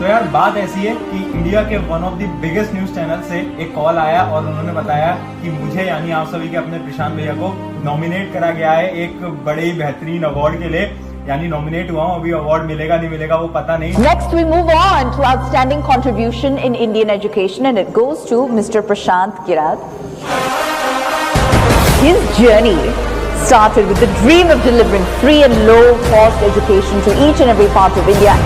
यार बात ऐसी है कि इंडिया के one of the biggest news channel से एक कॉल आया और उन्होंने बताया कि मुझे यानी आप सभी के अपने प्रशांत भैया को नॉमिनेट करा गया है एक बड़े ही बेहतरीन अवार्ड के लिए। यानी नॉमिनेट हुआ हूं, अभी अवार्ड मिलेगा नहीं मिलेगा वो पता नहीं। Next we move on to outstanding contribution in Indian education and it goes to Mr. Prashant Kirat. His journey started with the dream of delivering free and low cost education to each and every part of India.